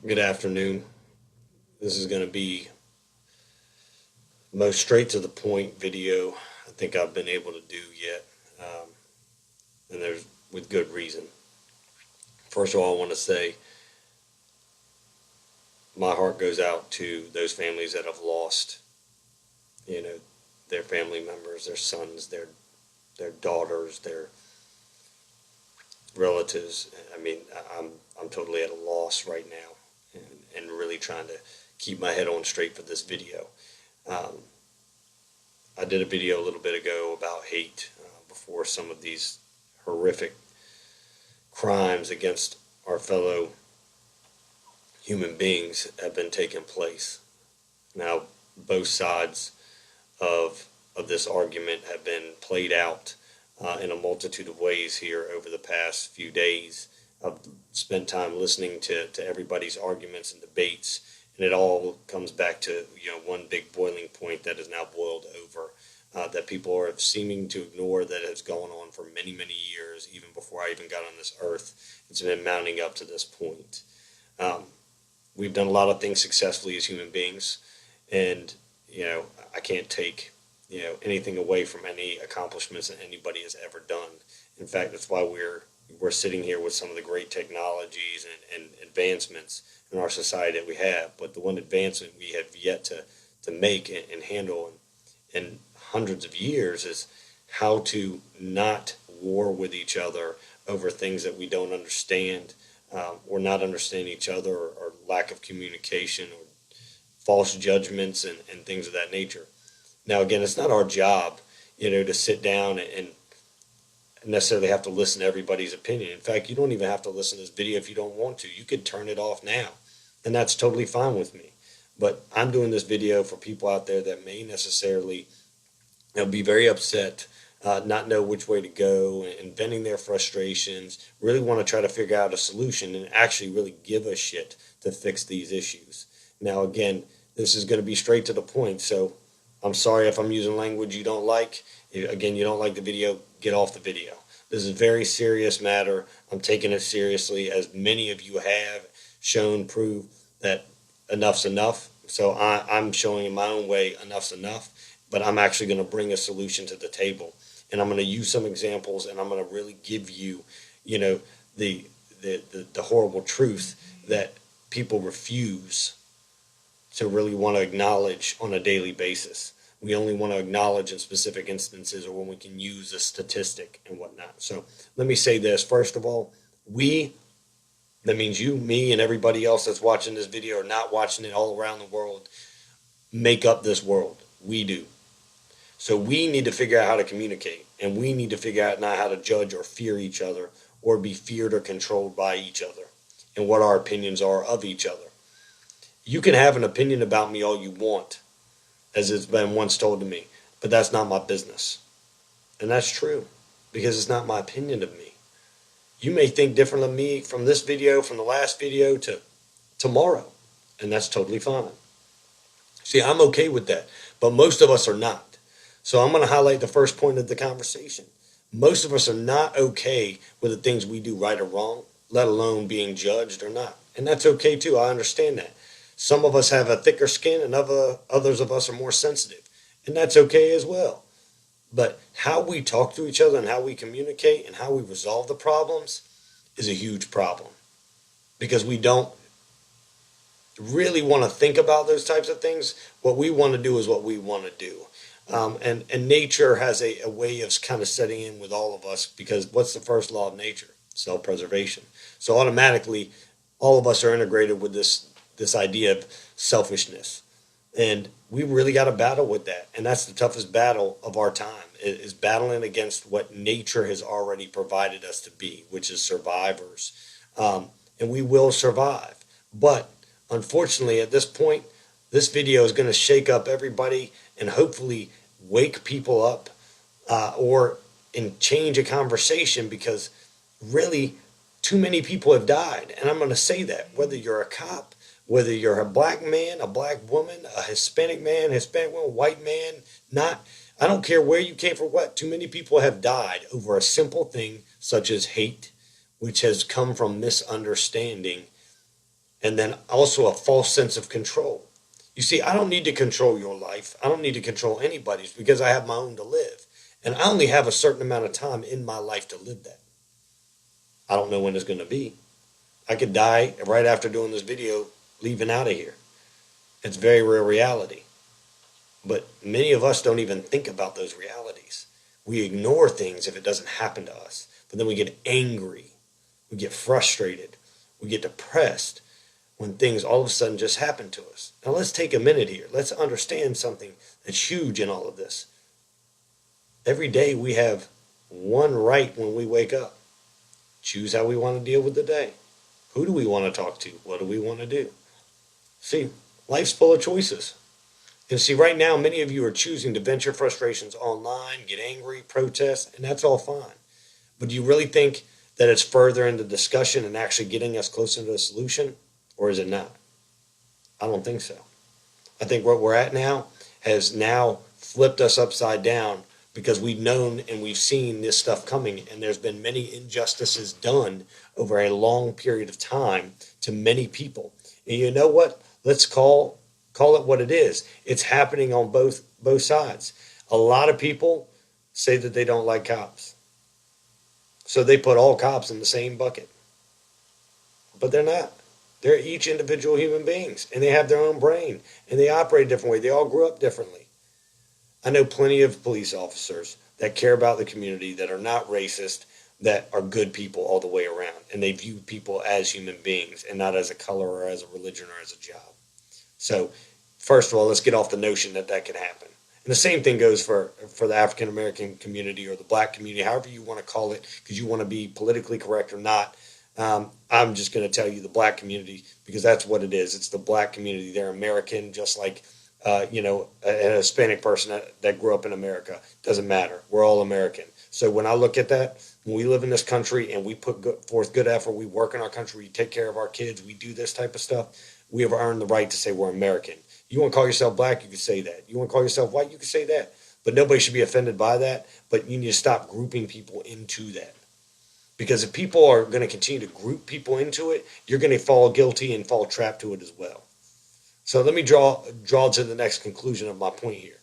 Good afternoon. This is going to be the most straight to the point video I think I've been able to do yet, um, and there's with good reason. First of all, I want to say my heart goes out to those families that have lost, you know, their family members, their sons, their daughters, their relatives. I mean, I'm totally at a loss right now, and really trying to keep my head on straight for this video. Um, I did a video a little bit ago about hate before some of these horrific crimes against our fellow human beings have been taking place. Now, both sides of this argument have been played out in a multitude of ways here over the past few days. I've spent time listening to everybody's arguments and debates, and it all comes back to one big boiling point that is now boiled over. That people are seeming to ignore, that has gone on for many, many years, even before I even got on this earth. It's been mounting up to this point. Um, we've done a lot of things successfully as human beings, and I can't take anything away from any accomplishments that anybody has ever done. In fact, that's why we're sitting here with some of the great technologies and advancements in our society that we have. But the one advancement we have yet to make and handle in hundreds of years is how to not war with each other over things that we don't understand, or not understand each other, or lack of communication, or false judgments and things of that nature. Now, again, it's not our job, to sit down and necessarily have to listen to everybody's opinion. In fact, you don't even have to listen to this video if you don't want to. You could turn it off now, and that's totally fine with me. But I'm doing this video for people out there that may necessarily be very upset, not know which way to go, and venting their frustrations, really want to try to figure out a solution and actually really give a shit to fix these issues. Now, again, this is going to be straight to the point, so I'm sorry if I'm using language you don't like. Again, you don't like the video, get off the video. This is a very serious matter. I'm taking it seriously, as many of you have shown, prove that enough's enough. So I'm showing in my own way enough's enough, but I'm actually going to bring a solution to the table. And I'm going to use some examples, and I'm going to really give you, the, the horrible truth that people refuse to really want to acknowledge on a daily basis. We only want to acknowledge in specific instances, or when we can use a statistic and whatnot. So let me say this. First of all, that means you, me, and everybody else that's watching this video or not watching it all around the world, make up this world. We do. So we need to figure out how to communicate, and we need to figure out not how to judge or fear each other, or be feared or controlled by each other, and what our opinions are of each other. You can have an opinion about me all you want, as it's been once told to me, but that's not my business. And that's true, because it's not my opinion of me. You may think different of me from this video, from the last video, to tomorrow, and that's totally fine. See, I'm okay with that, but most of us are not. So I'm going to highlight the first point of the conversation. Most of us are not okay with the things we do, right or wrong, let alone being judged or not. And that's okay too. I understand that. Some of us have a thicker skin, and others of us are more sensitive. And that's okay as well. But how we talk to each other and how we communicate and how we resolve the problems is a huge problem. Because we don't really want to think about those types of things. What we want to do is what we want to do. And nature has a way of kind of setting in with all of us, because what's the first law of nature? Self-preservation. So automatically, all of us are integrated with this idea of selfishness. And we really got to battle with that. And that's the toughest battle of our time, is battling against what nature has already provided us to be, which is survivors. And we will survive. But unfortunately, at this point, this video is going to shake up everybody and hopefully wake people up, or change a conversation, because really too many people have died. And I'm going to say that, whether you're a cop, whether you're a black man, a black woman, a Hispanic man, Hispanic woman, white man, I don't care where you came from, too many people have died over a simple thing such as hate, which has come from misunderstanding and then also a false sense of control. You see, I don't need to control your life. I don't need to control anybody's because I have my own to live. And I only have a certain amount of time in my life to live that. I don't know when it's going to be. I could die right after doing this video, leaving out of here. It's very real reality. But many of us don't even think about those realities. We ignore things if it doesn't happen to us. But then we get angry. We get frustrated. We get depressed when things all of a sudden just happen to us. Now let's take a minute here. Let's understand something that's huge in all of this. Every day we have one right when we wake up. Choose how we want to deal with the day. Who do we want to talk to? What do we want to do? See, life's full of choices. And see, right now, many of you are choosing to vent your frustrations online, get angry, protest, and that's all fine. But do you really think that it's further into discussion and actually getting us closer to a solution? Or is it not? I don't think so. I think where we're at now has now flipped us upside down because we've known and we've seen this stuff coming, and there's been many injustices done over a long period of time to many people. And you know what? Let's call it what it is. It's happening on both sides. A lot of people say that they don't like cops. So they put all cops in the same bucket. But they're not. They're each individual human beings, and they have their own brain, and they operate a different way. They all grew up differently. I know plenty of police officers that care about the community, that are not racist, that are good people all the way around, and they view people as human beings and not as a color or as a religion or as a job. So, first of all, let's get off the notion that that can happen. And the same thing goes for the African American community or the black community, however you want to call it, because you want to be politically correct or not. I'm just going to tell you the black community because that's what it is. It's the black community. They're American, just like a Hispanic person that grew up in America. Doesn't matter. We're all American. So when I look at that, when we live in this country and we put forth good effort, we work in our country, we take care of our kids, we do this type of stuff, we have earned the right to say we're American. You want to call yourself black, you can say that. You want to call yourself white, you can say that. But nobody should be offended by that. But you need to stop grouping people into that. Because if people are going to continue to group people into it, you're going to fall guilty and fall trapped to it as well. So let me draw to the next conclusion of my point here.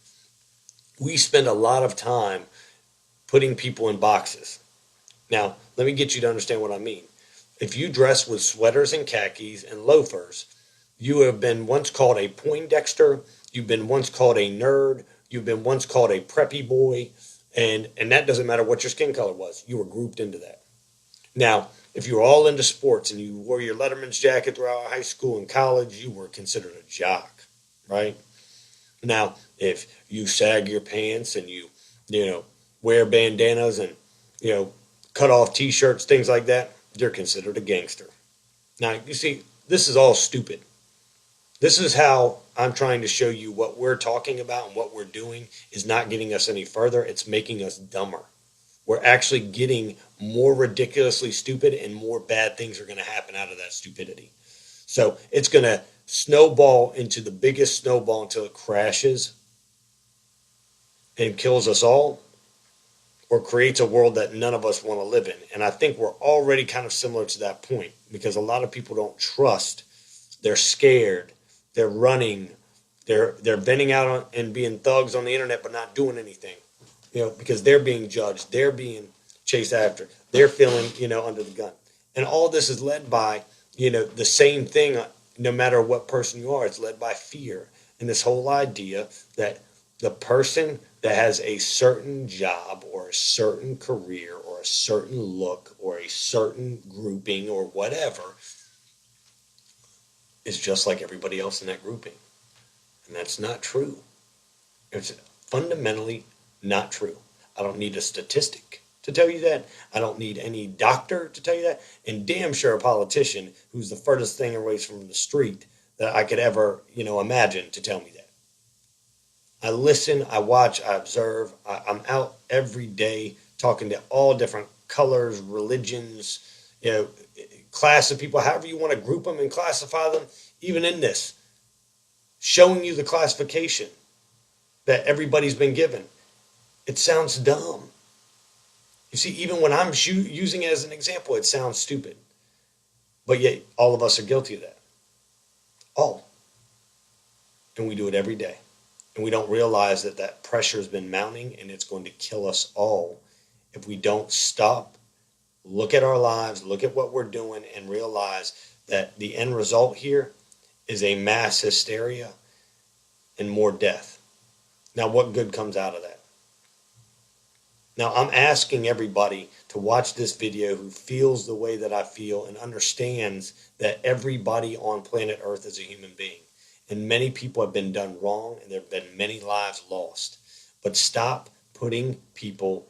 We spend a lot of time putting people in boxes. Now, let me get you to understand what I mean. If you dress with sweaters and khakis and loafers, you have been once called a Poindexter, you've been once called a nerd, you've been once called a preppy boy, and that doesn't matter what your skin color was. You were grouped into that. Now, if you were all into sports and you wore your Letterman's jacket throughout high school and college, you were considered a jock, right? Now, if you sag your pants and you wear bandanas and, cut off t-shirts, things like that, you're considered a gangster. Now, you see, this is all stupid. This is how I'm trying to show you what we're talking about and what we're doing is not getting us any further. It's making us dumber. We're actually getting more ridiculously stupid and more bad things are going to happen out of that stupidity. So it's going to snowball into the biggest snowball until it crashes and kills us all or creates a world that none of us want to live in. And I think we're already kind of similar to that point because a lot of people don't trust. They're scared. They're running. They're venting out and being thugs on the internet but not doing anything. Because they're being judged, they're being chased after, they're feeling, under the gun. And all this is led by, the same thing, no matter what person you are, it's led by fear. And this whole idea that the person that has a certain job or a certain career or a certain look or a certain grouping or whatever is just like everybody else in that grouping. And that's not true. It's fundamentally not true. I don't need a statistic to tell you that. I don't need any doctor to tell you that. And damn sure a politician who's the furthest thing away from the street that I could ever, imagine to tell me that. I listen, I watch, I observe. I'm out every day talking to all different colors, religions, class of people, however you want to group them and classify them, even in this, showing you the classification that everybody's been given. It sounds dumb. You see, even when I'm using it as an example, it sounds stupid. But yet, all of us are guilty of that. all. And we do it every day. And we don't realize that that pressure has been mounting and it's going to kill us all if we don't stop, look at our lives, look at what we're doing, and realize that the end result here is a mass hysteria and more death. Now, what good comes out of that? Now, I'm asking everybody to watch this video who feels the way that I feel and understands that everybody on planet Earth is a human being. And many people have been done wrong, and there have been many lives lost. But stop putting people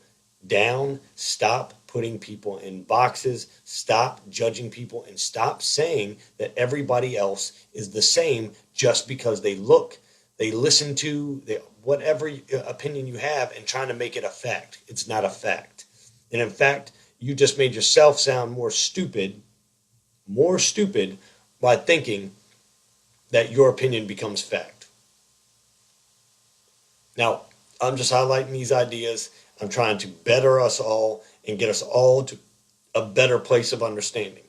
down. Stop putting people in boxes. Stop judging people, and stop saying that everybody else is the same just because they listen to whatever opinion you have, and trying to make it a fact. It's not a fact. And in fact, you just made yourself sound more stupid by thinking that your opinion becomes fact. Now, I'm just highlighting these ideas. I'm trying to better us all and get us all to a better place of understanding.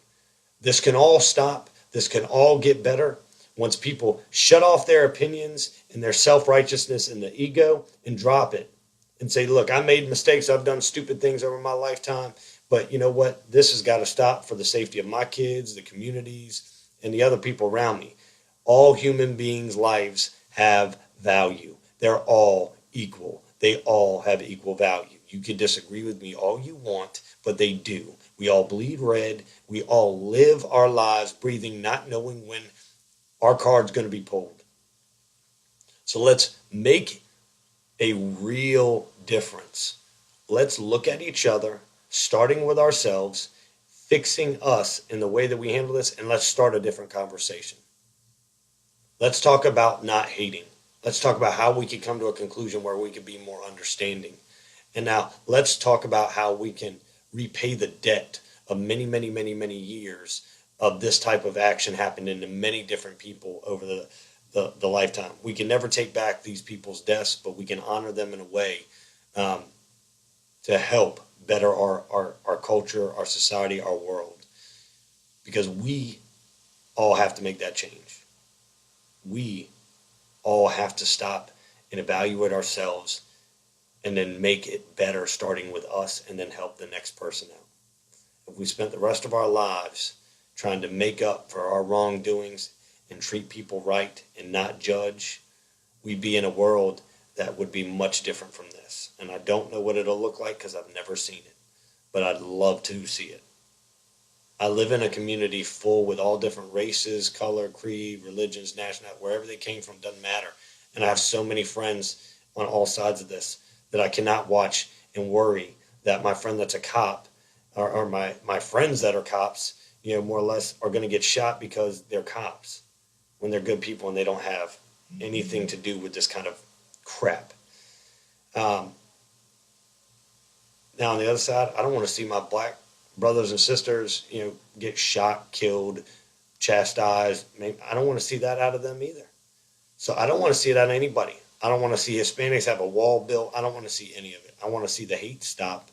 This can all stop. This can all get better once people shut off their opinions and their self-righteousness and the ego and drop it and say, look, I made mistakes. I've done stupid things over my lifetime. But you know what? This has got to stop for the safety of my kids, the communities, and the other people around me. All human beings' lives have value. They're all equal. They all have equal value. You can disagree with me all you want, but they do. We all bleed red. We all live our lives breathing, not knowing when our card's going to be pulled. So let's make a real difference. Let's look at each other, starting with ourselves, fixing us in the way that we handle this, and let's start a different conversation. Let's talk about not hating. Let's talk about how we could come to a conclusion where we could be more understanding. And now let's talk about how we can repay the debt of many, many, many, many years of this type of action happening to many different people over the lifetime. We can never take back these people's deaths, but we can honor them in a way to help better our culture, our society, our world. Because we all have to make that change. We all have to stop and evaluate ourselves and then make it better, starting with us, and then help the next person out. If we spent the rest of our lives trying to make up for our wrongdoings and treat people right and not judge, we'd be in a world that would be much different from this. And I don't know what it'll look like because I've never seen it, but I'd love to see it. I live in a community full with all different races, color, creed, religions, nationality, wherever they came from, doesn't matter. And I have so many friends on all sides of this that I cannot watch and worry that my friend that's a cop or my friends that are cops, more or less are going to get shot because they're cops when they're good people and they don't have anything to do with this kind of crap. Now, on the other side, I don't want to see my black brothers and sisters, get shot, killed, chastised. I don't want to see that out of them either. So I don't want to see it out of anybody. I don't want to see Hispanics have a wall built. I don't want to see any of it. I want to see the hate stop.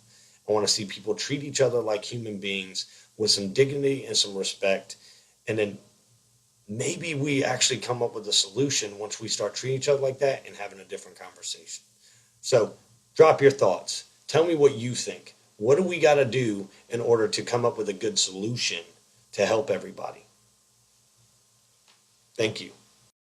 I want to see people treat each other like human beings with some dignity and some respect. And then maybe we actually come up with a solution once we start treating each other like that and having a different conversation. So drop your thoughts. Tell me what you think. What do we got to do in order to come up with a good solution to help everybody? Thank you.